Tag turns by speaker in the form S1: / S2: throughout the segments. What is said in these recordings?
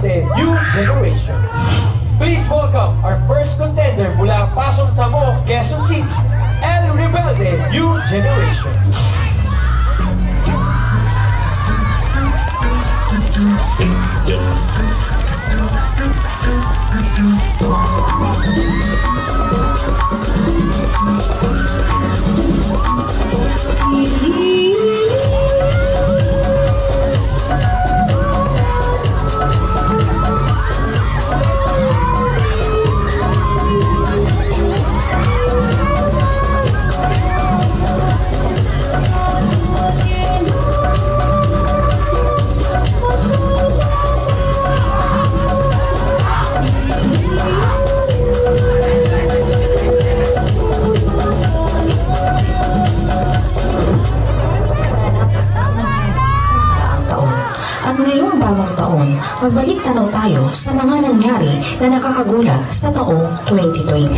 S1: Rebelde New Generation. Please welcome our first contender mula Pasong Tamo, Quezon City, El Rebelde New Generation.
S2: Magbalik tanaw tayo sa mga nangyari na nakakagulat sa taong 2020.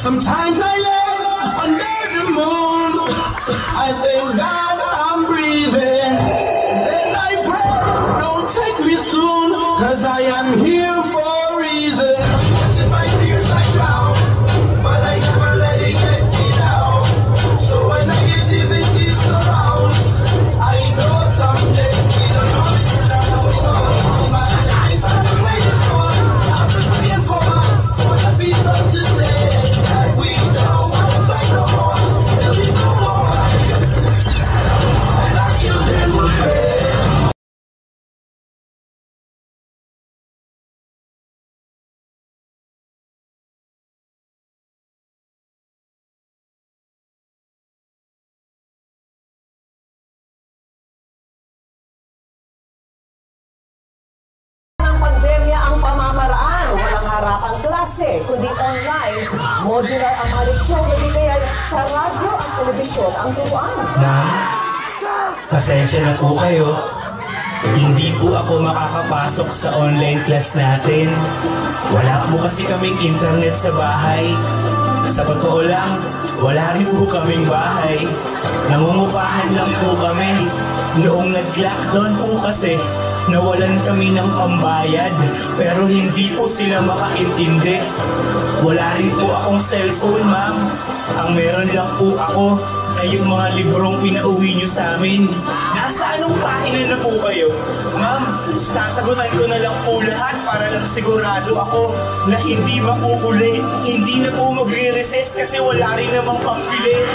S3: Sometimes I lay under the moon. I thank God I'm breathing. Then I pray, don't take me soon, 'cause I am here for a reason. In my tears I drown, but I never let it get me down. So when negativity surrounds, I know someday it'll come in my life. I'm waiting for, I'm just waiting for the people to say.
S4: Pandemya ang pamamaraan, walang harapan klase, kundi online, modular ang mga leksyon, hindi kaya sa radyo at telebisyon ang turuan.
S5: Pasensya na po kayo. Hindi po ako makakapasok sa online class natin. Wala po kasi kaming internet sa bahay. Sa totoo lang, wala rin po kaming bahay. Nangungupahan lang po kami. Noong nag-lockdown po kasi, nawalan kami ng pambayad, pero hindi po sila makaintindi. Wala rin po akong cellphone, ma'am. Ang meron lang po ako ay yung mga librong pinauwi nyo sa amin. Nasa anong pahina na po kayo? Ma'am, sasagutan ko na lang po lahat para lang sigurado ako na hindi makuhuli. Hindi na po magre-recess kasi wala rin namang pambili.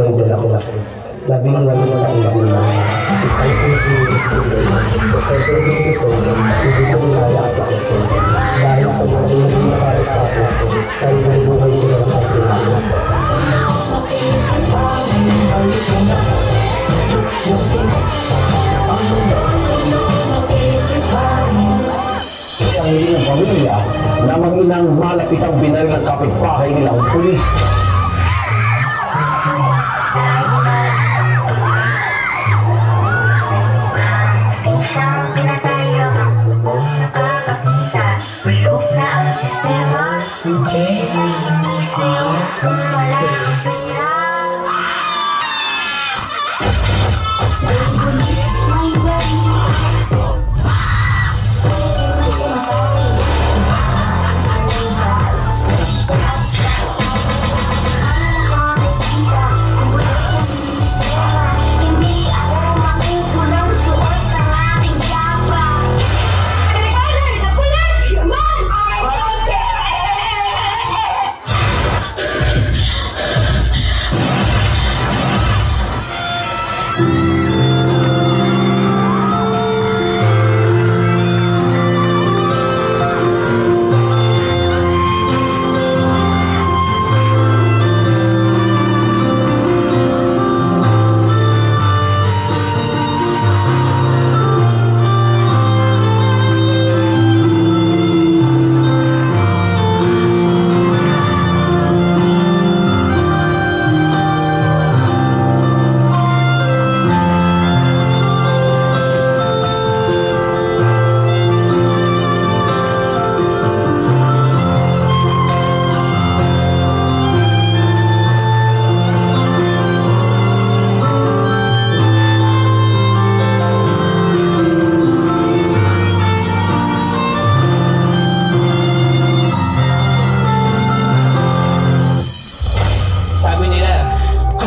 S6: Ako'y dala ko na 18 taong nakulang. Isang Jesus Christ, sa senso ng Pilipisoso, hindi ko inalaas ang Kristo. Dahil sa isang naging nakarastasos, sa isang buhay ko ng pagtinalas.
S3: Ang hindi ng pamilya na mag-inang malapit ang binal ng kapitbahay nilang pulis.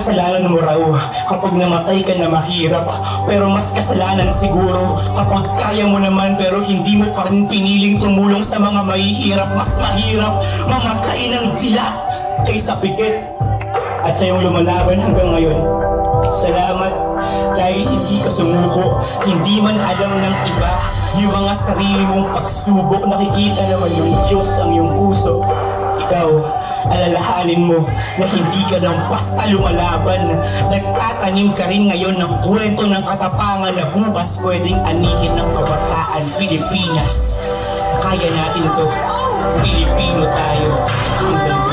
S5: Kasalanan mo raw kapag namatay ka na mahirap, pero mas kasalanan siguro kapag kaya mo naman pero hindi mo pa rin piniling tumulong sa mga mahihirap. Mas mahirap mamatay ng dila kaysa pikit. At sa iyong lumalaban hanggang ngayon, salamat dahil hindi ka sumuko. Hindi man alam ng iba yung mga sarili mong pagsubok. Nakikita naman ng Diyos ang iyong puso. Ikaw, alalahanin mo na hindi ka lang basta lumalaban. Nagtatanim ka rin ngayon ng kwento ng katapangan na bukas pwedeng anihin ng kabataan Pilipinas. Kaya natin to. Pilipino tayo. Hanggang